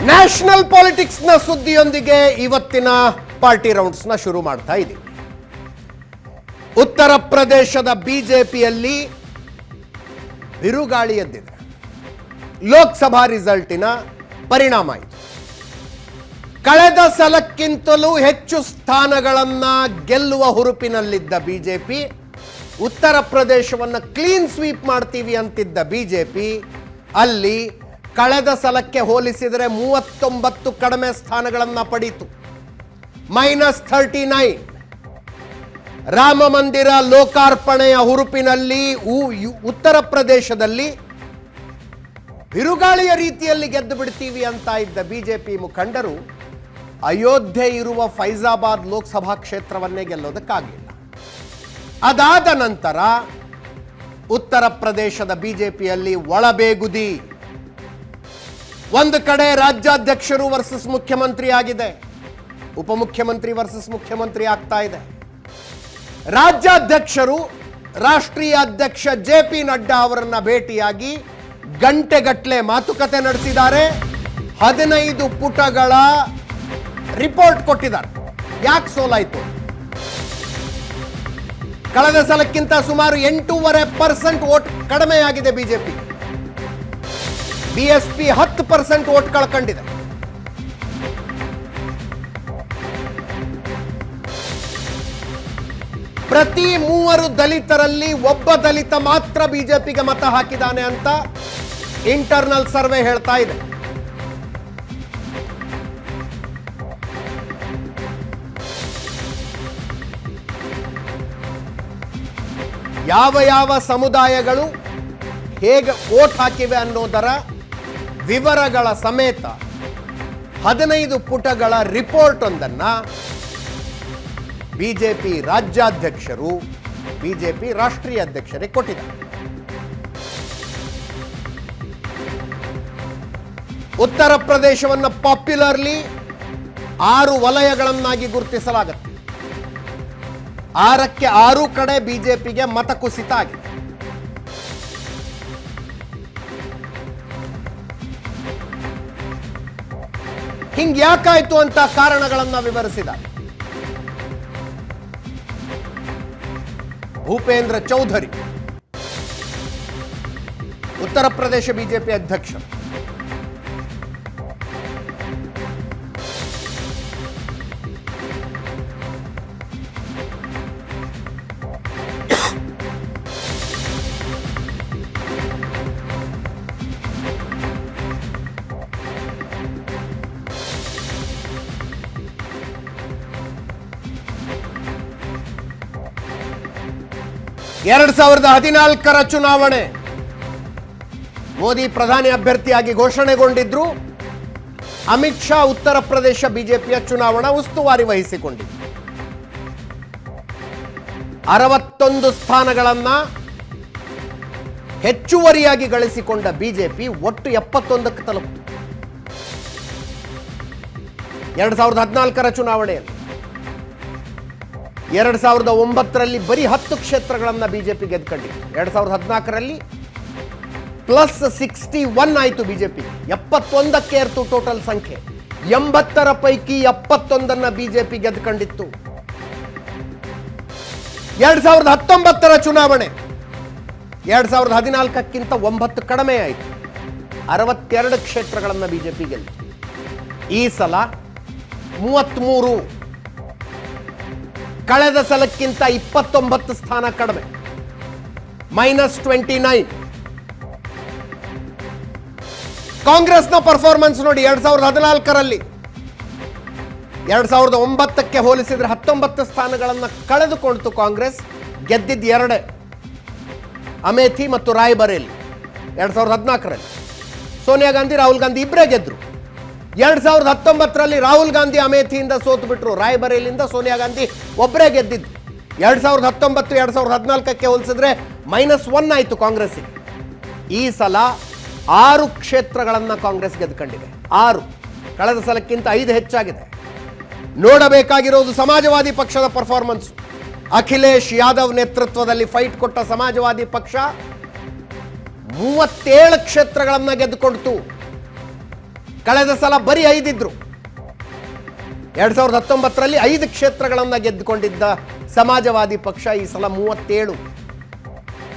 National ಪಾಲಿಟಿಕ್ಸ್ನ ಸುದ್ದಿಯೊಂದಿಗೆ ಇವತ್ತಿನ party ರೌಂಡ್ಸ್ನ ಶುರು ಮಾಡ್ತಾ ಇದ್ದೀವಿ. ಉತ್ತರ ಪ್ರದೇಶದ ಬಿಜೆಪಿಯಲ್ಲಿ ಬಿರುಗಾಳಿ ಎದ್ದಿದೆ. ಲೋಕಸಭಾ ರಿಸಲ್ಟಿನ ಪರಿಣಾಮ ಇದು. ಕಳೆದ ಸಲಕ್ಕಿಂತಲೂ ಹೆಚ್ಚು ಸ್ಥಾನಗಳನ್ನ ಗೆಲ್ಲುವ ಹುರುಪಿನಲ್ಲಿದ್ದ ಬಿಜೆಪಿ, ಉತ್ತರ ಪ್ರದೇಶವನ್ನು ಕ್ಲೀನ್ ಸ್ವೀಪ್ ಮಾಡ್ತೀವಿ ಅಂತಿದ್ದ ಬಿಜೆಪಿ ಅಲ್ಲಿ ಕಳೆದ ಸಲಕ್ಕೆ ಹೋಲಿಸಿದರೆ 39 ಕಡಿಮೆ ಸ್ಥಾನಗಳನ್ನು ಪಡೀತು. -39. ರಾಮ ಮಂದಿರ ಲೋಕಾರ್ಪಣೆಯ ಹುರುಪಿನಲ್ಲಿ ಉತ್ತರ ಪ್ರದೇಶದಲ್ಲಿ ಬಿರುಗಾಳಿಯ ರೀತಿಯಲ್ಲಿ ಗೆದ್ದು ಬಿಡ್ತೀವಿ ಅಂತ ಇದ್ದ ಬಿಜೆಪಿ ಮುಖಂಡರು ಅಯೋಧ್ಯೆ ಇರುವ ಫೈಜಾಬಾದ್ ಲೋಕಸಭಾ ಕ್ಷೇತ್ರವನ್ನೇ ಗೆಲ್ಲೋದಕ್ಕಾಗಲಿಲ್ಲ. ಅದಾದ ನಂತರ ಉತ್ತರ ಪ್ರದೇಶದ ಬಿಜೆಪಿಯಲ್ಲಿ ಒಳಬೇಗುದಿ. ಒಂದು ಕಡೆ ರಾಜ್ಯಾಧ್ಯಕ್ಷರು ವರ್ಸಸ್ ಮುಖ್ಯಮಂತ್ರಿ ಆಗಿದೆ, ಉಪಮುಖ್ಯಮಂತ್ರಿ ವರ್ಸಸ್ ಮುಖ್ಯಮಂತ್ರಿ ಆಗ್ತಾ ಇದೆ. ರಾಜ್ಯಾಧ್ಯಕ್ಷರು ರಾಷ್ಟ್ರೀಯ ಅಧ್ಯಕ್ಷ ಜೆ.ಪಿ. ನಡ್ಡಾ ಅವರನ್ನ ಭೇಟಿಯಾಗಿ ಗಂಟೆಗಟ್ಟಲೆ ಮಾತುಕತೆ ನಡೆಸಿದ್ದಾರೆ. 15 ಪುಟಗಳ ರಿಪೋರ್ಟ್ ಕೊಟ್ಟಿದ್ದಾರೆ. ಯಾಕೆ ಸೋಲಾಯಿತು? ಕಳೆದ ಸಲಕ್ಕಿಂತ ಸುಮಾರು 8.5% ವೋಟ್ ಕಡಿಮೆಯಾಗಿದೆ ಬಿಜೆಪಿ. BSP 10% vote ಕಳ್ಕೊಂಡಿದೆ. ಪ್ರತಿ 3 ದಲಿತರಲ್ಲಿ ಒಬ್ಬ ದಲಿತ ಮಾತ್ರ ಬಿಜೆಪಿಗೆ ಮತ ಹಾಕಿದ್ದಾನೆ ಅಂತ ಇಂಟರ್ನಲ್ ಸರ್ವೆ ಹೇಳ್ತಾ ಇದೆ. ಯಾವ ಸಮುದಾಯಗಳು ಹೇಗೆ ವೋಟ್ ಹಾಕಿವೆ ಅನ್ನೋದರ ವಿವರಗಳ ಸಮೇತ 15 ಪುಟಗಳ ರಿಪೋರ್ಟ್ ಒಂದನ್ನು ಬಿಜೆಪಿ ರಾಜ್ಯಾಧ್ಯಕ್ಷರು ಬಿಜೆಪಿ ರಾಷ್ಟ್ರೀಯ ಅಧ್ಯಕ್ಷರಿಗೆ ಕೊಟ್ಟಿದ್ದಾರೆ. ಉತ್ತರ ಪ್ರದೇಶವನ್ನು ಪಾಪ್ಯುಲರ್ಲಿ 6 ವಲಯಗಳನ್ನಾಗಿ ಗುರುತಿಸಲಾಗುತ್ತೆ. 6ಕ್ಕೆ 6 ಕಡೆ ಬಿಜೆಪಿಗೆ ಮತ ಕುಸಿತ ಆಗಿದೆ. ಹಿಂಗ್ ಯಾಕಾಯ್ತು ಅಂತ ಕಾರಣಗಳನ್ನ ವಿವರಿಸಿದ್ದಾರೆ. ಭೂಪೇಂದ್ರ ಚೌಧರಿ ಉತ್ತರ ಪ್ರದೇಶ ಬಿಜೆಪಿ ಅಧ್ಯಕ್ಷ. ಎರಡು 2014 ಚುನಾವಣೆ ಮೋದಿ ಪ್ರಧಾನಿ ಅಭ್ಯರ್ಥಿಯಾಗಿ ಘೋಷಣೆಗೊಂಡಿದ್ರು. ಅಮಿತ್ ಶಾ ಉತ್ತರ ಪ್ರದೇಶ ಬಿಜೆಪಿಯ ಚುನಾವಣಾ ಉಸ್ತುವಾರಿ ವಹಿಸಿಕೊಂಡಿದ್ರು. 61 ಸ್ಥಾನಗಳನ್ನ ಹೆಚ್ಚುವರಿಯಾಗಿ ಗಳಿಸಿಕೊಂಡ ಬಿಜೆಪಿ ಒಟ್ಟು 71ಕ್ಕೆ ತಲುಪಿತು. 2014 ಚುನಾವಣೆಯಲ್ಲಿ 2009ರಲ್ಲಿ ಬರೀ 10 ಕ್ಷೇತ್ರಗಳನ್ನು ಬಿಜೆಪಿ ಗೆದ್ಕೊಂಡಿತ್ತು. 2014ರಲ್ಲಿ +61 ಆಯಿತು ಬಿಜೆಪಿ. 71ಕ್ಕೆ ಏರ್ತು ಟೋಟಲ್ ಸಂಖ್ಯೆ. 80ರ ಪೈಕಿ 71 ಬಿಜೆಪಿ ಗೆದ್ಕೊಂಡಿತ್ತು. 2019ರ ಚುನಾವಣೆ 2014ಕ್ಕಿಂತ 9 ಕಡಿಮೆ ಆಯಿತು. 62 ಕ್ಷೇತ್ರಗಳನ್ನು ಬಿಜೆಪಿ ಗೆಲ್ತು. ಈ ಸಲ 33, ಕಳೆದ ಸಲಕ್ಕಿಂತ 29 ಸ್ಥಾನ ಕಡಿಮೆ, -29. ಕಾಂಗ್ರೆಸ್ನ ಪರ್ಫಾರ್ಮೆನ್ಸ್ ನೋಡಿ. 2014ರಲ್ಲಿ 2009ಕ್ಕೆ ಹೋಲಿಸಿದ್ರೆ 19 ಸ್ಥಾನಗಳನ್ನು ಕಳೆದುಕೊಂಡಿತು ಕಾಂಗ್ರೆಸ್. ಗೆದ್ದಿದ್ದು 2, ಅಮೇಥಿ ಮತ್ತು ರಾಯ್ಬರೇಲಿ. 2014ರಲ್ಲಿ ಸೋನಿಯಾ ಗಾಂಧಿ ರಾಹುಲ್ ಗಾಂಧಿ ಇಬ್ಬರೇ ಗೆದ್ರು. 2019ರಲ್ಲಿ ರಾಹುಲ್ ಗಾಂಧಿ ಅಮೇಥಿಯಿಂದ ಸೋತು ಬಿಟ್ರು. ರಾಯ್ಬರೇಲಿಯಿಂದ ಸೋನಿಯಾ ಗಾಂಧಿ ಒಬ್ಬರೇ ಗೆದ್ದಿದ್ದು. 2019 2014ಕ್ಕೆ ಹೋಲಿಸಿದ್ರೆ -1 ಆಯಿತು ಕಾಂಗ್ರೆಸ್ಸಿಗೆ. ಈ ಸಲ 6 ಕ್ಷೇತ್ರಗಳನ್ನು ಕಾಂಗ್ರೆಸ್ ಗೆದ್ಕೊಂಡಿದೆ. 6, ಕಳೆದ ಸಲಕ್ಕಿಂತ 5 ಹೆಚ್ಚಾಗಿದೆ. ನೋಡಬೇಕಾಗಿರೋದು ಸಮಾಜವಾದಿ ಪಕ್ಷದ ಪರ್ಫಾರ್ಮೆನ್ಸ್. ಅಖಿಲೇಶ್ ಯಾದವ್ ನೇತೃತ್ವದಲ್ಲಿ ಫೈಟ್ ಕೊಟ್ಟ ಸಮಾಜವಾದಿ ಪಕ್ಷ 37 ಕ್ಷೇತ್ರಗಳನ್ನು ಗೆದ್ದುಕೊಂಡಿತು. ಕಳೆದ ಸಲ ಬರೀ 5 ಇದ್ರು. 2019ರಲ್ಲಿ 5 ಕ್ಷೇತ್ರಗಳನ್ನು ಗೆದ್ದುಕೊಂಡಿದ್ದ ಸಮಾಜವಾದಿ ಪಕ್ಷ ಈ ಸಲ 37.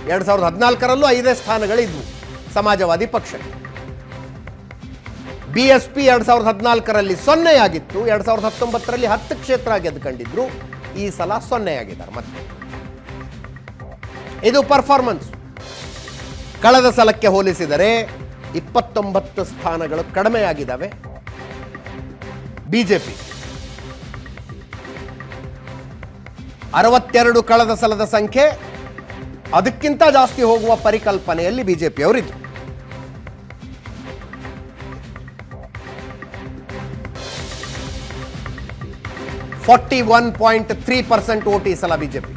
2014ರಲ್ಲೂ 5 ಸ್ಥಾನಗಳಿದ್ವು ಸಮಾಜವಾದಿ ಪಕ್ಷಕ್ಕೆ. BSP 2014ರಲ್ಲಿ 0 ಆಗಿತ್ತು. 2019ರಲ್ಲಿ 10 ಕ್ಷೇತ್ರ ಗೆದ್ದುಕೊಂಡಿದ್ರು. ಈ ಸಲ 0 ಆಗಿದ್ದಾರೆ ಮತ್ತೆ. ಇದು ಪರ್ಫಾರ್ಮೆನ್ಸ್. ಕಳೆದ ಸಲಕ್ಕೆ ಹೋಲಿಸಿದರೆ 29 ಸ್ಥಾನಗಳು ಕಡಿಮೆಯಾಗಿದ್ದಾವೆ ಬಿಜೆಪಿ. 62 ಕಳೆದ ಸಲದ ಸಂಖ್ಯೆ, ಅದಕ್ಕಿಂತ ಜಾಸ್ತಿ ಹೋಗುವ ಪರಿಕಲ್ಪನೆಯಲ್ಲಿ ಬಿಜೆಪಿಯವರಿದ್ದು. .3% ಓಟ್ ಈ ಸಲ ಬಿಜೆಪಿ.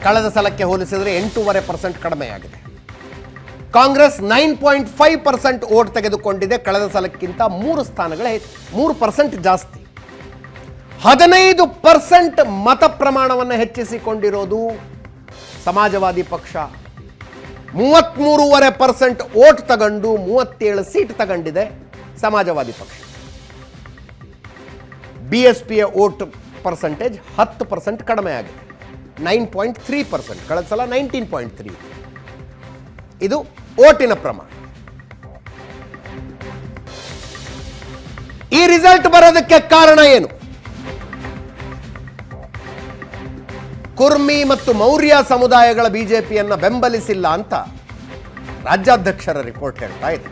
ಕಳೆದ ಸಲಕ್ಕೆ ಹೋಲಿಸಿದರೆ 8.5% ಕಡಿಮೆಯಾಗಿದೆ. ಕಾಂಗ್ರೆಸ್ 9.5% ಓಟ್ ತೆಗೆದುಕೊಂಡಿದೆ. ಕಳೆದ ಸಲಕ್ಕಿಂತ 3 ಸ್ಥಾನಗಳ 3% ಜಾಸ್ತಿ. 15% ಮತ ಪ್ರಮಾಣವನ್ನು ಹೆಚ್ಚಿಸಿಕೊಂಡಿರೋದು ಸಮಾಜವಾದಿ ಪಕ್ಷ. 33.5% ಓಟ್ ತಗೊಂಡು 37 ಸೀಟ್ ತಗೊಂಡಿದೆ ಸಮಾಜವಾದಿ ಪಕ್ಷ. BSPಯ ಓಟ್ ಪರ್ಸೆಂಟೇಜ್ 10% ಕಡಿಮೆ ಆಗಿದೆ, 9.3%. ಕಳೆದ ಸಲ 19.3. ಇದು ಓಟಿನ ಪ್ರಮಾಣ. ಈ ರಿಸಲ್ಟ್ ಬರೋದಕ್ಕೆ ಕಾರಣ ಏನು? ಕುರ್ಮಿ ಮತ್ತು ಮೌರ್ಯ ಸಮುದಾಯಗಳ ಬಿಜೆಪಿಯನ್ನು ಬೆಂಬಲಿಸಿಲ್ಲ ಅಂತ ರಾಜ್ಯಾಧ್ಯಕ್ಷರ ರಿಪೋರ್ಟ್ ಹೇಳ್ತಾ ಇದೆ.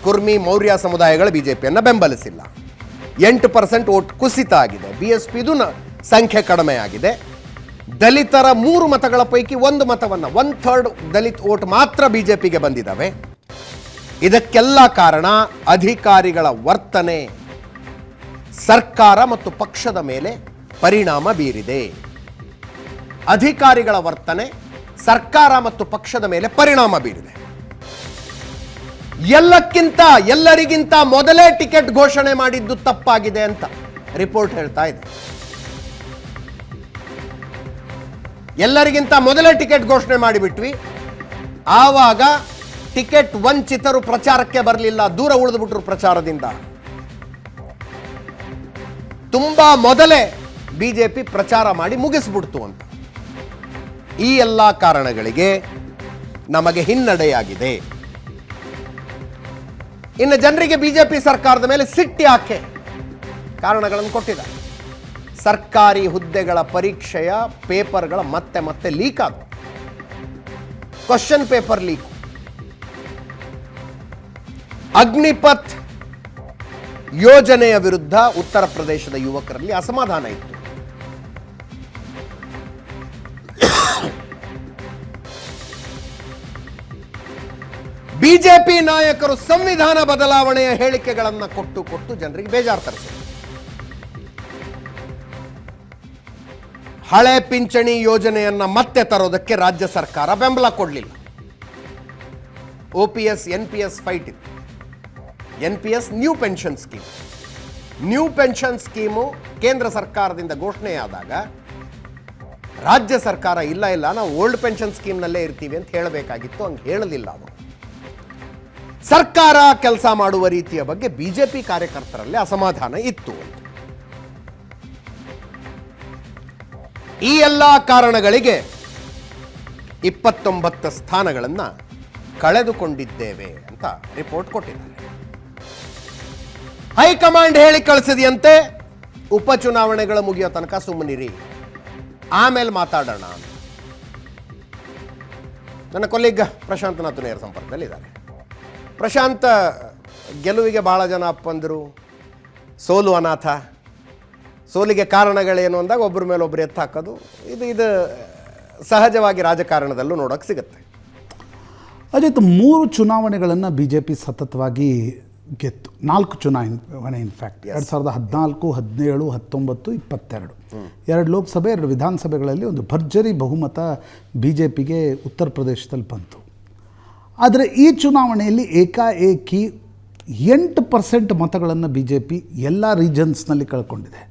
ಕುರ್ಮಿ ಮೌರ್ಯ ಸಮುದಾಯಗಳ ಬಿಜೆಪಿಯನ್ನು ಬೆಂಬಲಿಸಿಲ್ಲ. 8% ಓಟ್ ಕುಸಿತ ಆಗಿದೆ. BSPದು ಸಂಖ್ಯೆ ಕಡಿಮೆ ಆಗಿದೆ. ದಲಿತರ 3 ಮತಗಳ ಪೈಕಿ 1 ಮತವನ್ನು 1/3 ದಲಿತ ಓಟ್ ಮಾತ್ರ ಬಿಜೆಪಿಗೆ ಬಂದಿದ್ದಾವೆ. ಇದಕ್ಕೆಲ್ಲ ಕಾರಣ ಅಧಿಕಾರಿಗಳ ವರ್ತನೆ ಸರ್ಕಾರ ಮತ್ತು ಪಕ್ಷದ ಮೇಲೆ ಪರಿಣಾಮ ಬೀರಿದೆ. ಅಧಿಕಾರಿಗಳ ವರ್ತನೆ ಸರ್ಕಾರ ಮತ್ತು ಪಕ್ಷದ ಮೇಲೆ ಪರಿಣಾಮ ಬೀರಿದೆ. ಎಲ್ಲರಿಗಿಂತ ಮೊದಲೇ ಟಿಕೆಟ್ ಘೋಷಣೆ ಮಾಡಿದ್ದು ತಪ್ಪಾಗಿದೆ ಅಂತ ರಿಪೋರ್ಟ್ ಹೇಳ್ತಾ ಇದೆ. ಎಲ್ಲರಿಗಿಂತ ಮೊದಲೇ ಟಿಕೆಟ್ ಘೋಷಣೆ ಮಾಡಿಬಿಟ್ವಿ, ಆವಾಗ ಟಿಕೆಟ್ ವಂಚಿತರು ಪ್ರಚಾರಕ್ಕೆ ಬರಲಿಲ್ಲ, ದೂರ ಉಳಿದುಬಿಟ್ರು ಪ್ರಚಾರದಿಂದ. ತುಂಬಾ ಮೊದಲೇ ಬಿಜೆಪಿ ಪ್ರಚಾರ ಮಾಡಿ ಮುಗಿಸ್ಬಿಡ್ತು ಅಂತ. ಈ ಎಲ್ಲ ಕಾರಣಗಳಿಗೆ ನಮಗೆ ಹಿನ್ನಡೆಯಾಗಿದೆ. ಇನ್ನು ಜನರಿಗೆ ಬಿಜೆಪಿ ಸರ್ಕಾರದ ಮೇಲೆ ಸಿಟ್ಟು ಯಾಕೆ? ಕಾರಣಗಳನ್ನು ಕೊಟ್ಟಿದ್ದಾರೆ. ಸರ್ಕಾರಿ ಹುದ್ದೆಗಳ ಪರೀಕ್ಷೆಯ ಪೇಪರ್ಗಳ ಮತ್ತೆ ಲೀಕ್ ಆದ ಕ್ವಶನ್ ಪೇಪರ್ ಲೀಕ್. ಅಗ್ನಿಪಥ್ ಯೋಜನೆಯ ವಿರುದ್ಧ ಉತ್ತರ ಪ್ರದೇಶದ ಯುವಕರಲ್ಲಿ ಅಸಮಾಧಾನ ಇತ್ತು. ಬಿಜೆಪಿ ನಾಯಕರು ಸಂವಿಧಾನ ಬದಲಾವಣೆಯ ಹೇಳಿಕೆಗಳನ್ನು ಕೊಟ್ಟು ಜನರಿಗೆ ಬೇಜಾರು ತರಿಸಿದರು. ಹಳೆ ಪಿಂಚಣಿ ಯೋಜನೆಯನ್ನ ಮತ್ತೆ ತರೋದಕ್ಕೆ ರಾಜ್ಯ ಸರ್ಕಾರ ಬೆಂಬಲ ಕೊಡಲಿಲ್ಲ. OPS NPS ಫೈಟ್ ಇತ್ತು. NPS new pension scheme. New pension scheme ಕೇಂದ್ರ ಸರ್ಕಾರದಿಂದ ಘೋಷಣೆಯಾದಾಗ ರಾಜ್ಯ ಸರ್ಕಾರ ಇಲ್ಲ ನಾವು ಓಲ್ಡ್ ಪೆನ್ಷನ್ ಸ್ಕೀಮ್ನಲ್ಲೇ ಇರ್ತೀವಿ ಅಂತ ಹೇಳಬೇಕಾಗಿತ್ತು. ಹಂಗೆ ಹೇಳಲಿಲ್ಲ ಅವರು. ಸರ್ಕಾರ ಕೆಲಸ ಮಾಡುವ ರೀತಿಯ ಬಗ್ಗೆ ಬಿಜೆಪಿ ಕಾರ್ಯಕರ್ತರಲ್ಲಿ ಅಸಮಾಧಾನ ಇತ್ತು. ಈ ಎಲ್ಲ ಕಾರಣಗಳಿಗೆ 29 ಸ್ಥಾನಗಳನ್ನು ಕಳೆದುಕೊಂಡಿದ್ದೇವೆ ಅಂತ ರಿಪೋರ್ಟ್ ಕೊಟ್ಟಿದ್ದಾರೆ. ಹೈಕಮಾಂಡ್ ಹೇಳಿ ಕಳಿಸಿದೆಯಂತೆ ಉಪಚುನಾವಣೆಗಳು ಮುಗಿಯೋ ತನಕ ಸುಮ್ಮನಿರಿ, ಆಮೇಲೆ ಮಾತಾಡೋಣ ಅಂತ. ನನ್ನ ಕೊಲ್ಲಿಗ ಪ್ರಶಾಂತ್ ನಾಥ್ ನೇರ ಸಂಪರ್ಕದಲ್ಲಿದ್ದಾರೆ. ಪ್ರಶಾಂತ್, ಗೆಲುವಿಗೆ ಬಹಳ ಜನ ಅಪ್ಪಂದರು, ಸೋಲು ಅನಾಥ, ಸೋಲಿಗೆ ಕಾರಣಗಳೇನು ಅಂದಾಗ ಒಬ್ಬರ ಮೇಲೆ ಒಬ್ಬರು ಎತ್ತು ಹಾಕೋದು, ಇದು ಸಹಜವಾಗಿ ರಾಜಕಾರಣದಲ್ಲೂ ನೋಡೋಕೆ ಸಿಗುತ್ತೆ. ಅಜಿತ್, 3 ಚುನಾವಣೆಗಳನ್ನು BJP ಸತತವಾಗಿ ಗೆತ್ತು. 4 ಚುನಾವಣೆ ಇನ್ಫ್ಯಾಕ್ಟ್ 2014, 17, 19, 22. 2 ಲೋಕಸಭೆ 2 ವಿಧಾನಸಭೆಗಳಲ್ಲಿ ಒಂದು ಭರ್ಜರಿ ಬಹುಮತ BJPಗೆ ಉತ್ತರ ಪ್ರದೇಶದಲ್ಲಿ ಬಂತು. ಆದರೆ ಈ ಚುನಾವಣೆಯಲ್ಲಿ ಏಕಾಏಕಿ 8% ಮತಗಳನ್ನು BJP ಎಲ್ಲ ರೀಜನ್ಸ್ನಲ್ಲಿ ಕಳ್ಕೊಂಡಿದೆ.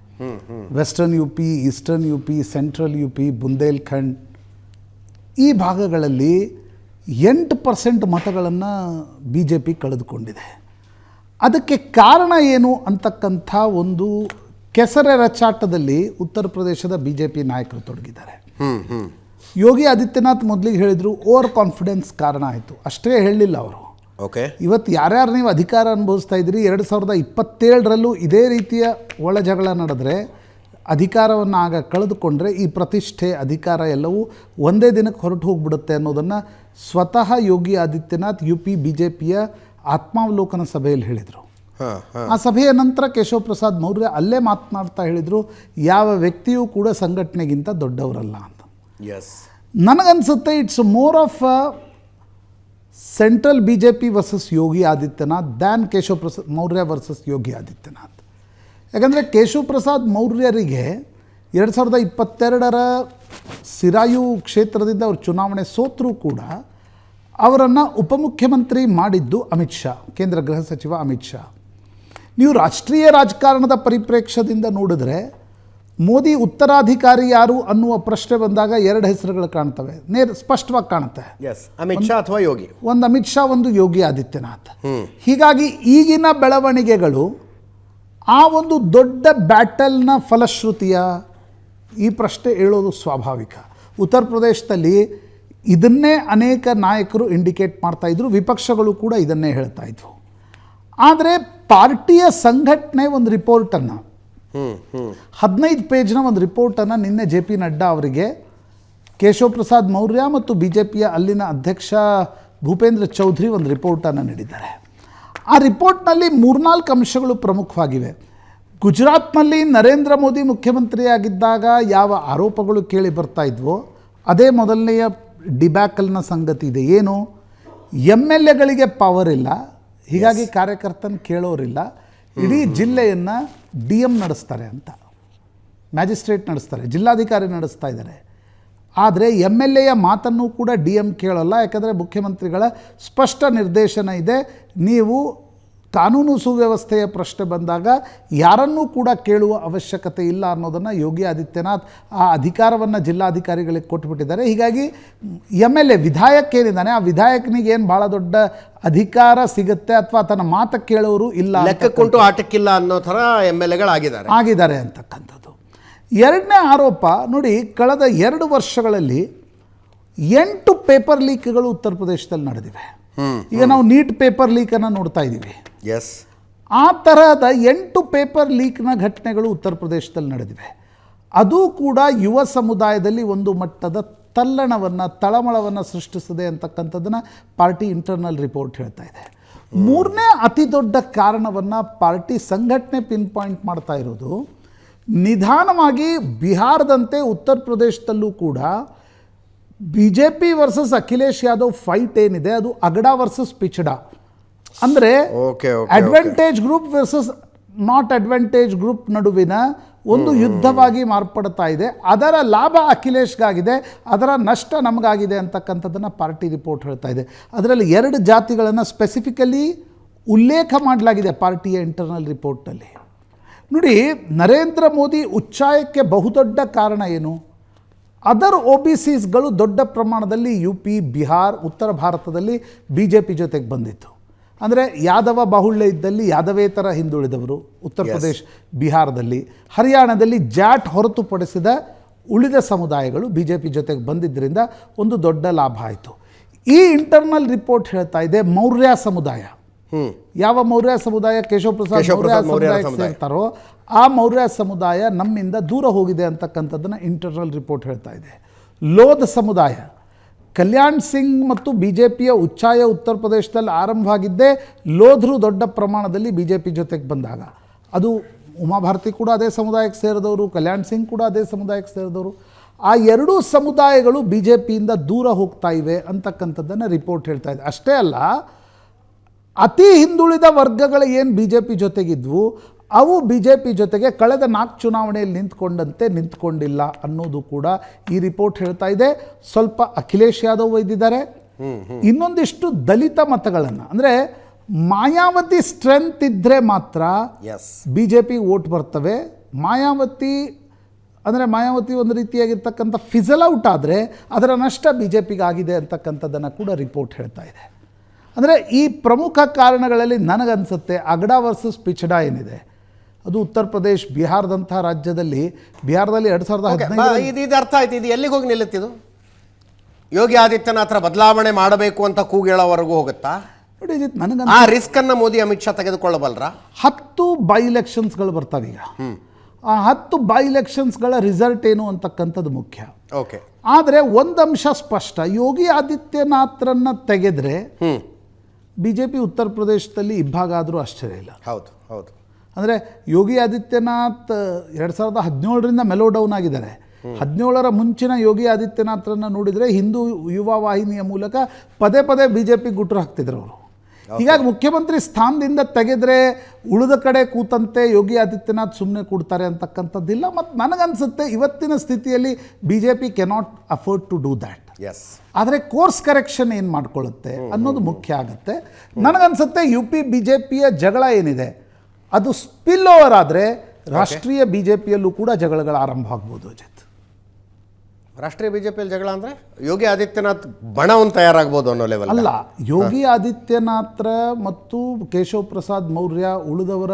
Western UP, eastern UP, central UP, Bundelkhand ಈ ಭಾಗಗಳಲ್ಲಿ 8% ಮತಗಳನ್ನು BJP ಕಳೆದುಕೊಂಡಿದೆ. ಅದಕ್ಕೆ ಕಾರಣ ಏನು ಅಂತಕ್ಕಂಥ ಒಂದು ಕೆಸರೆ ರಚಾಟದಲ್ಲಿ ಉತ್ತರ ಪ್ರದೇಶದ ಬಿ ಜೆ ಪಿ ನಾಯಕರು ತೊಡಗಿದ್ದಾರೆ. ಯೋಗಿ ಆದಿತ್ಯನಾಥ್ ಮೊದಲಿಗೆ ಹೇಳಿದರು ಓವರ್ ಕಾನ್ಫಿಡೆನ್ಸ್ ಕಾರಣ ಆಯಿತು, ಅಷ್ಟೇ ಹೇಳಲಿಲ್ಲ ಅವರು. ಓಕೆ, ಇವತ್ತು ಯಾರ್ಯಾರು ನೀವು ಅಧಿಕಾರ ಅನುಭವಿಸ್ತಾ ಇದ್ದೀರಿ, 2027ರಲ್ಲೂ ಇದೇ ರೀತಿಯ ಒಳ ಜಗಳ ನಡೆದ್ರೆ, ಅಧಿಕಾರವನ್ನು ಆಗ ಕಳೆದುಕೊಂಡ್ರೆ ಈ ಪ್ರತಿಷ್ಠೆ ಅಧಿಕಾರ ಎಲ್ಲವೂ ಒಂದೇ ದಿನಕ್ಕೆ ಹೊರಟು ಹೋಗಿಬಿಡುತ್ತೆ ಅನ್ನೋದನ್ನು ಸ್ವತಃ ಯೋಗಿ ಆದಿತ್ಯನಾಥ್ UP BJPಯ ಆತ್ಮಾವಲೋಕನ ಸಭೆಯಲ್ಲಿ ಹೇಳಿದರು. ಆ ಸಭೆಯ ನಂತರ ಕೇಶವ ಪ್ರಸಾದ್ ಮೌರ್ಯ ಅಲ್ಲೇ ಮಾತನಾಡ್ತಾ ಹೇಳಿದರು, ಯಾವ ವ್ಯಕ್ತಿಯೂ ಕೂಡ ಸಂಘಟನೆಗಿಂತ ದೊಡ್ಡವರಲ್ಲ ಅಂತ. ನನಗನ್ಸುತ್ತೆ it's more of central BJP versus Yogi Adityanath than Keshava Prasad Maurya versus Yogi Adityanath. ಯಾಕಂದರೆ ಕೇಶವ ಪ್ರಸಾದ್ ಮೌರ್ಯರಿಗೆ 2022ರ ಸಿರಾಯು ಕ್ಷೇತ್ರದಿಂದ ಅವರು ಚುನಾವಣೆ ಸೋತರೂ ಕೂಡ ಅವರನ್ನು ಉಪಮುಖ್ಯಮಂತ್ರಿ ಮಾಡಿದ್ದು ಅಮಿತ್ ಶಾ, ಕೇಂದ್ರ ಗೃಹ ಸಚಿವ ಅಮಿತ್ ಶಾ. ನೀವು ರಾಷ್ಟ್ರೀಯ ರಾಜಕಾರಣದ ಪರಿಪ್ರೇಕ್ಷ್ಯದಿಂದ ನೋಡಿದ್ರೆ ಮೋದಿ ಉತ್ತರಾಧಿಕಾರಿ ಯಾರು ಅನ್ನುವ ಪ್ರಶ್ನೆ ಬಂದಾಗ 2 ಹೆಸರುಗಳು ಕಾಣ್ತವೆ, ಸ್ಪಷ್ಟವಾಗಿ ಕಾಣುತ್ತೆ. ಅಮಿತ್ ಶಾ ಅಥವಾ ಯೋಗಿ. ಒಂದು ಅಮಿತ್ ಶಾ, ಒಂದು ಯೋಗಿ ಆದಿತ್ಯನಾಥ್. ಹೀಗಾಗಿ ಈಗಿನ ಬೆಳವಣಿಗೆಗಳು ಆ ಒಂದು ದೊಡ್ಡ ಬ್ಯಾಟಲ್ನ ಫಲಶ್ರುತಿಯ ಈ ಪ್ರಶ್ನೆ ಹೇಳೋದು ಸ್ವಾಭಾವಿಕ. ಉತ್ತರ ಪ್ರದೇಶದಲ್ಲಿ ಇದನ್ನೇ ಅನೇಕ ನಾಯಕರು ಇಂಡಿಕೇಟ್ ಮಾಡ್ತಾಯಿದ್ರು, ವಿಪಕ್ಷಗಳು ಕೂಡ ಇದನ್ನೇ ಹೇಳ್ತಾ ಇದ್ವು. ಆದರೆ ಪಾರ್ಟಿಯ ಸಂಘಟನೆ ಒಂದು ರಿಪೋರ್ಟನ್ನು 15 ಪೇಜ್ನ ಒಂದು ರಿಪೋರ್ಟನ್ನು ನಿನ್ನೆ JP ನಡ್ಡಾ ಅವರಿಗೆ ಕೇಶವ ಪ್ರಸಾದ್ ಮೌರ್ಯ ಮತ್ತು BJPಯ ಅಲ್ಲಿನ ಅಧ್ಯಕ್ಷ ಭೂಪೇಂದ್ರ ಚೌಧರಿ ಒಂದು ರಿಪೋರ್ಟನ್ನು ನೀಡಿದ್ದಾರೆ. ಆ ರಿಪೋರ್ಟ್ನಲ್ಲಿ 3-4 ಅಂಶಗಳು ಪ್ರಮುಖವಾಗಿವೆ. ಗುಜರಾತ್ನಲ್ಲಿ ನರೇಂದ್ರ ಮೋದಿ ಮುಖ್ಯಮಂತ್ರಿಯಾಗಿದ್ದಾಗ ಯಾವ ಆರೋಪಗಳು ಕೇಳಿ ಬರ್ತಾ ಇದ್ವೋ ಅದೇ ಮೊದಲನೆಯ ಡಿಬ್ಯಾಕಲ್ನ ಸಂಗತಿ ಇದೆ. ಏನು, MLAಗಳಿಗೆ ಪವರ್ ಇಲ್ಲ, ಹೀಗಾಗಿ ಕಾರ್ಯಕರ್ತನ ಕೇಳೋರಿಲ್ಲ, ಇಡೀ ಜಿಲ್ಲೆಯನ್ನು DM ನಡೆಸ್ತಾರೆ ಅಂತ, ಮ್ಯಾಜಿಸ್ಟ್ರೇಟ್ ನಡೆಸ್ತಾರೆ, ಜಿಲ್ಲಾಧಿಕಾರಿ ನಡೆಸ್ತಾ ಇದ್ದಾರೆ. ಆದರೆ MLAಯ ಮಾತನ್ನು ಕೂಡ DM ಕೇಳೋಲ್ಲ, ಯಾಕಂದರೆ ಮುಖ್ಯಮಂತ್ರಿಗಳ ಸ್ಪಷ್ಟ ನಿರ್ದೇಶನ ಇದೆ, ನೀವು ಕಾನೂನು ಸುವ್ಯವಸ್ಥೆಯ ಪ್ರಶ್ನೆ ಬಂದಾಗ ಯಾರನ್ನೂ ಕೂಡ ಕೇಳುವ ಅವಶ್ಯಕತೆ ಇಲ್ಲ ಅನ್ನೋದನ್ನು ಯೋಗಿ ಆದಿತ್ಯನಾಥ್ ಆ ಅಧಿಕಾರವನ್ನು ಜಿಲ್ಲಾಧಿಕಾರಿಗಳಿಗೆ ಕೊಟ್ಟುಬಿಟ್ಟಿದ್ದಾರೆ. ಹೀಗಾಗಿ MLA ವಿಧಾಯಕ ಏನಿದ್ದಾನೆ, ಆ ವಿಧಾಯಕನಿಗೆ ಏನು ಭಾಳ ದೊಡ್ಡ ಅಧಿಕಾರ ಸಿಗುತ್ತೆ ಅಥವಾ ತನ್ನ ಮಾತು ಕೇಳೋರು ಇಲ್ಲ, ಲೆಕ್ಕಕ್ಕುಂಟು ಆಟಕ್ಕಿಲ್ಲ ಅನ್ನೋ ಥರ MLAಗಳಾಗಿದ್ದಾರೆ ಅಂತಕ್ಕಂಥದ್ದು. ಎರಡನೇ ಆರೋಪ ನೋಡಿ, ಕಳೆದ 2 ವರ್ಷಗಳಲ್ಲಿ 8 ಪೇಪರ್ ಲೀಕ್ಗಳು ಉತ್ತರ ಪ್ರದೇಶದಲ್ಲಿ ನಡೆದಿವೆ. ಈಗ ನಾವು ನೀಟ್ ಪೇಪರ್ ಲೀಕನ್ನು ನೋಡ್ತಾ ಇದ್ದೀವಿ. ಆ ತರಹದ 8 ಪೇಪರ್ ಲೀಕ್ನ ಘಟನೆಗಳು ಉತ್ತರ ಪ್ರದೇಶದಲ್ಲಿ ನಡೆದಿವೆ. ಅದು ಕೂಡ ಯುವ ಸಮುದಾಯದಲ್ಲಿ ಒಂದು ಮಟ್ಟದ ತಳಮಳವನ್ನು ಸೃಷ್ಟಿಸಿದೆ ಅಂತಕ್ಕಂಥದ್ದನ್ನು ಪಾರ್ಟಿ ಇಂಟರ್ನಲ್ ರಿಪೋರ್ಟ್ ಹೇಳ್ತಾ ಇದೆ. ಮೂರನೇ ಅತಿ ದೊಡ್ಡ ಕಾರಣವನ್ನು ಪಾರ್ಟಿ ಸಂಘಟನೆ ಪಿನ್ ಪಾಯಿಂಟ್ ಮಾಡ್ತಾ ಇರೋದು, ನಿಧಾನವಾಗಿ ಬಿಹಾರದಂತೆ ಉತ್ತರ ಪ್ರದೇಶದಲ್ಲೂ ಕೂಡ BJP versus Akhilesh Yadav fight ಏನಿದೆ ಅದು ಅಗಡ ವರ್ಸಸ್ ಪಿಚಡ, ಅಂದರೆ advantage group versus not advantage group ನಡುವಿನ ಒಂದು ಯುದ್ಧವಾಗಿ ಮಾರ್ಪಡ್ತಾ ಇದೆ. ಅದರ ಲಾಭ ಅಖಿಲೇಶ್ಗಾಗಿದೆ, ಅದರ ನಷ್ಟ ನಮಗಾಗಿದೆ ಅಂತಕ್ಕಂಥದ್ದನ್ನು ಪಾರ್ಟಿ ರಿಪೋರ್ಟ್ ಹೇಳ್ತಾ ಇದೆ. ಅದರಲ್ಲಿ 2 ಜಾತಿಗಳನ್ನು ಸ್ಪೆಸಿಫಿಕಲಿ ಉಲ್ಲೇಖ ಮಾಡಲಾಗಿದೆ ಪಾರ್ಟಿಯ ಇಂಟರ್ನಲ್ ರಿಪೋರ್ಟ್ನಲ್ಲಿ. ನೋಡಿ, ನರೇಂದ್ರ ಮೋದಿ ಉಚ್ಚಾಯಕ್ಕೆ ಬಹುದೊಡ್ಡ ಕಾರಣ ಏನು, ಅದರ್ OBCಸ್ಗಳು ದೊಡ್ಡ ಪ್ರಮಾಣದಲ್ಲಿ UP, ಬಿಹಾರ್, ಉತ್ತರ ಭಾರತದಲ್ಲಿ BJP ಜೊತೆಗೆ ಬಂದಿತ್ತು. ಅಂದರೆ ಯಾದವ ಬಾಹುಳ್ಯ ಇದ್ದಲ್ಲಿ ಯಾದವೇತರ ಹಿಂದುಳಿದವರು ಉತ್ತರ ಪ್ರದೇಶ, ಬಿಹಾರದಲ್ಲಿ, ಹರಿಯಾಣದಲ್ಲಿ ಜಾಟ್ ಹೊರತುಪಡಿಸಿದ ಉಳಿದ ಸಮುದಾಯಗಳು BJP ಜೊತೆಗೆ ಬಂದಿದ್ದರಿಂದ ಒಂದು ದೊಡ್ಡ ಲಾಭ ಆಯಿತು. ಈ ಇಂಟರ್ನಲ್ ರಿಪೋರ್ಟ್ ಹೇಳ್ತಾ ಇದೆ ಮೌರ್ಯ ಸಮುದಾಯ, ಯಾವ ಮೌರ್ಯ ಸಮುದಾಯ ಕೇಶವ ಪ್ರಸಾದ್ ಮೌರ್ಯ ಸಮುದಾಯಕ್ಕೆ ಸೇರ್ತಾರೋ ಆ ಮೌರ್ಯ ಸಮುದಾಯ ನಮ್ಮಿಂದ ದೂರ ಹೋಗಿದೆ ಅಂತಕ್ಕಂಥದ್ದನ್ನು ಇಂಟರ್ನಲ್ ರಿಪೋರ್ಟ್ ಹೇಳ್ತಾ ಇದೆ. ಲೋಧ ಸಮುದಾಯ, ಕಲ್ಯಾಣ್ ಸಿಂಗ್ ಮತ್ತು BJPಯ ಉಚ್ಚಾಯ ಉತ್ತರ ಪ್ರದೇಶದಲ್ಲಿ ಆರಂಭವಾಗಿದ್ದೇ ಲೋಧರು ದೊಡ್ಡ ಪ್ರಮಾಣದಲ್ಲಿ BJP ಜೊತೆಗೆ ಬಂದಾಗ, ಅದು ಉಮಾಭಾರತಿ ಕೂಡ ಅದೇ ಸಮುದಾಯಕ್ಕೆ ಸೇರಿದವರು, ಕಲ್ಯಾಣ್ ಸಿಂಗ್ ಕೂಡ ಅದೇ ಸಮುದಾಯಕ್ಕೆ ಸೇರಿದವರು. ಆ 2 ಸಮುದಾಯಗಳು BJPಯಿಂದ ದೂರ ಹೋಗ್ತಾ ಇವೆ ಅಂತಕ್ಕಂಥದ್ದನ್ನು ರಿಪೋರ್ಟ್ ಹೇಳ್ತಾ ಇದೆ. ಅಷ್ಟೇ ಅಲ್ಲ, ಅತಿ ಹಿಂದುಳಿದ ವರ್ಗಗಳು ಏನು BJP ಜೊತೆಗಿದ್ವು ಅವು BJP ಜೊತೆಗೆ ಕಳೆದ 4 ಚುನಾವಣೆಯಲ್ಲಿ ನಿಂತ್ಕೊಂಡಿಲ್ಲ ಅನ್ನೋದು ಕೂಡ ಈ ರಿಪೋರ್ಟ್ ಹೇಳ್ತಾ ಇದೆ. ಸ್ವಲ್ಪ ಅಖಿಲೇಶ್ ಯಾದವ್ ಒಯ್ದಿದ್ದಾರೆ, ಇನ್ನೊಂದಿಷ್ಟು ದಲಿತ ಮತಗಳನ್ನು, ಅಂದರೆ ಮಾಯಾವತಿ ಸ್ಟ್ರೆಂತ್ ಇದ್ದರೆ ಮಾತ್ರ BJP ವೋಟ್ ಬರ್ತವೆ. ಮಾಯಾವತಿ ಒಂದು ರೀತಿಯಾಗಿರ್ತಕ್ಕಂಥ ಫಿಸಲ್ ಔಟ್ ಆದರೆ ಅದರ ನಷ್ಟ BJPಗೆ ಆಗಿದೆ ಅಂತಕ್ಕಂಥದ್ದನ್ನು ಕೂಡ ರಿಪೋರ್ಟ್ ಹೇಳ್ತಾ ಇದೆ. ಅಂದರೆ ಈ ಪ್ರಮುಖ ಕಾರಣಗಳಲ್ಲಿ ನನಗನ್ಸುತ್ತೆ ಅಗಡ ವರ್ಸಸ್ ಪಿಚಡ ಏನಿದೆ ಅದು ಉತ್ತರ ಪ್ರದೇಶ್ ಬಿಹಾರದಂಥ ರಾಜ್ಯದಲ್ಲಿ 2015 ಇದು ಅರ್ಥ ಆಯ್ತು. ಇದು ಎಲ್ಲಿಗೆ ಹೋಗಿ ನಿಲ್ಲುತ್ತಿದ್ದು? ಯೋಗಿ ಆದಿತ್ಯನಾಥರ ಬದಲಾವಣೆ ಮಾಡಬೇಕು ಅಂತ ಕೂಗೇಳೋವರೆಗೂ ಹೋಗುತ್ತಾ? ನೋಡಿ ನನಗೆ ಆ ರಿಸ್ಕ್ ಅನ್ನ ಮೋದಿ ಅಮಿತ್ ಶಾ ತೆಗೆದುಕೊಳ್ಳಬಲ್ರ? 10 ಬೈ ಎಲೆಕ್ಷನ್ಸ್ಗಳು ಬರ್ತಾವೆ ಈಗ. ಆ 10 ಬೈ ಎಲೆಕ್ಷನ್ಸ್ಗಳ ರಿಸಲ್ಟ್ ಏನು ಅಂತಕ್ಕಂಥದ್ದು ಮುಖ್ಯ. ಓಕೆ. ಆದರೆ ಒಂದು ಅಂಶ ಸ್ಪಷ್ಟ, ಯೋಗಿ ಆದಿತ್ಯನಾಥರನ್ನ ತೆಗೆದ್ರೆ BJP ಉತ್ತರ ಪ್ರದೇಶದಲ್ಲಿ ಇಬ್ಬಾಗ ಆದರೂ ಆಶ್ಚರ್ಯ ಇಲ್ಲ. ಹೌದು ಹೌದು. ಅಂದರೆ ಯೋಗಿ ಆದಿತ್ಯನಾಥ್ 2017ರಿಂದ ಮೆಲೋ ಡೌನ್ ಆಗಿದ್ದಾರೆ. 17ರ ಮುಂಚಿನ ಯೋಗಿ ಆದಿತ್ಯನಾಥರನ್ನು ನೋಡಿದರೆ ಹಿಂದೂ ಯುವ ವಾಹಿನಿಯ ಮೂಲಕ ಪದೇ ಪದೇ BJP ಗುಟ್ರು ಹಾಕ್ತಿದ್ರು ಅವರು. ಹೀಗಾಗಿ ಮುಖ್ಯಮಂತ್ರಿ ಸ್ಥಾನದಿಂದ ತೆಗೆದ್ರೆ ಉಳಿದ ಕಡೆ ಕೂತಂತೆ ಯೋಗಿ ಆದಿತ್ಯನಾಥ್ ಸುಮ್ಮನೆ ಕೊಡ್ತಾರೆ ಅಂತಕ್ಕಂಥದ್ದಿಲ್ಲ. ಮತ್ತು ನನಗನ್ಸುತ್ತೆ ಇವತ್ತಿನ ಸ್ಥಿತಿಯಲ್ಲಿ BJP cannot afford to do that. Yes. ಆದರೆ ಕೋರ್ಸ್ ಕರೆಕ್ಷನ್ ಏನು ಮಾಡ್ಕೊಳ್ಳುತ್ತೆ ಅನ್ನೋದು ಮುಖ್ಯ ಆಗುತ್ತೆ. ನನಗನ್ಸುತ್ತೆ UP BJPಯ ಜಗಳ ಏನಿದೆ ಅದು ಸ್ಪಿಲ್ ಓವರ್ ಆದರೆ ರಾಷ್ಟ್ರೀಯ BJPಯಲ್ಲೂ ಕೂಡ ಜಗಳಗಳ ಆರಂಭ ಆಗ್ಬೋದು. ಅಜಿತ್, ರಾಷ್ಟ್ರೀಯ BJPಯಲ್ಲಿ ಜಗಳ ಅಂದರೆ ಯೋಗಿ ಆದಿತ್ಯನಾಥ್ ಬಣ ಒಂದು ತಯಾರಾಗ್ಬೋದು ಅನ್ನೋ ಲೆವೆಲ್ ಅಲ್ಲ. ಯೋಗಿ ಆದಿತ್ಯನಾಥ್ರ ಮತ್ತು ಕೇಶವ್ ಪ್ರಸಾದ್ ಮೌರ್ಯ ಉಳಿದವರ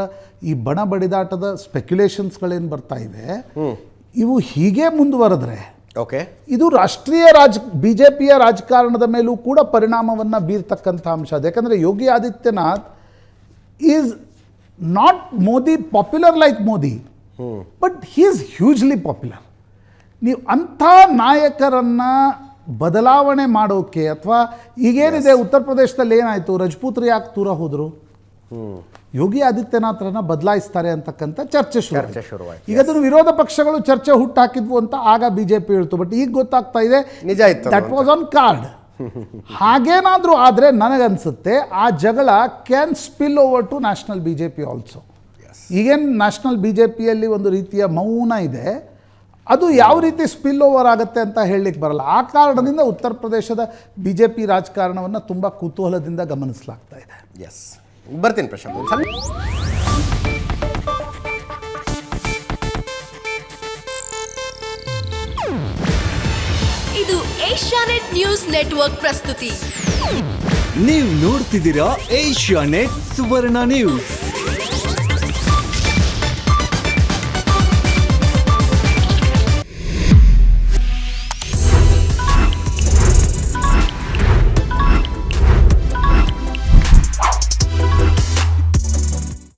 ಈ ಬಣ ಬಡಿದಾಟದ ಸ್ಪೆಕ್ಯುಲೇಷನ್ಸ್ಗಳೇನು ಬರ್ತಾ ಇವೆ, ಇವು ಹೀಗೆ ಮುಂದುವರೆದ್ರೆ ಓಕೆ ಇದು ರಾಷ್ಟ್ರೀಯ BJPಯ ರಾಜಕಾರಣದ ಮೇಲೂ ಕೂಡ ಪರಿಣಾಮವನ್ನು ಬೀರ್ತಕ್ಕಂಥ ಅಂಶ ಅದು. ಯಾಕಂದರೆ Yogi Adityanath is not Modi popular like Modi, but he is hugely popular. ನೀವು ಅಂಥ ನಾಯಕರನ್ನು ಬದಲಾವಣೆ ಮಾಡೋಕ್ಕೆ ಅಥವಾ ಈಗೇನಿದೆ ಉತ್ತರ ಪ್ರದೇಶದಲ್ಲಿ ಏನಾಯಿತು, ರಜಪೂತ್ರು ಯಾಕೆ ದೂರ ಹೋದರು, ಯೋಗಿ ಆದಿತ್ಯನಾಥರನ್ನ ಬದಲಾಯಿಸ್ತಾರೆ ಅಂತಕ್ಕಂಥ ಚರ್ಚೆ ಶುರುವಾಯಿತು. ಈಗ ಅದನ್ನು ವಿರೋಧ ಪಕ್ಷಗಳು ಚರ್ಚೆ ಹುಟ್ಟಾಕಿದ್ವು ಅಂತ ಆಗ BJP ಹೇಳ್ತು. ಬಟ್ ಈಗ ಗೊತ್ತಾಗ್ತಾ ಇದೆ ನಿಜ ಇತ್ತು, ದಟ್ ವಾಸ್ ಆನ್ ಕಾರ್ಡ್. ಹಾಗೇನಾದರೂ ಆದರೆ ನನಗನ್ಸುತ್ತೆ ಆ ಜಗಳ can spill over to national BJP also. ಈಗೇನು ನ್ಯಾಷನಲ್ BJPಯಲ್ಲಿ ಒಂದು ರೀತಿಯ ಮೌನ ಇದೆ, ಅದು ಯಾವ ರೀತಿ ಸ್ಪಿಲ್ ಓವರ್ ಆಗುತ್ತೆ ಅಂತ ಹೇಳಲಿಕ್ಕೆ ಬರಲ್ಲ. ಆ ಕಾರಣದಿಂದ ಉತ್ತರ ಪ್ರದೇಶದ BJP ರಾಜಕಾರಣವನ್ನು ತುಂಬ ಕುತೂಹಲದಿಂದ ಗಮನಿಸಲಾಗ್ತಾ ಇದೆ. ಎಸ್, ಬರ್ತೀನಿ ಪ್ರಶಾಂತ್. ಇದು ಏಷ್ಯಾನೆಟ್ ನ್ಯೂಸ್ ನೆಟ್ವರ್ಕ್ ಪ್ರಸ್ತುತಿ. ನೀವು ನೋಡ್ತಿದ್ದೀರಾ ಏಷ್ಯಾನೆಟ್ ಸುವರ್ಣ ನ್ಯೂಸ್.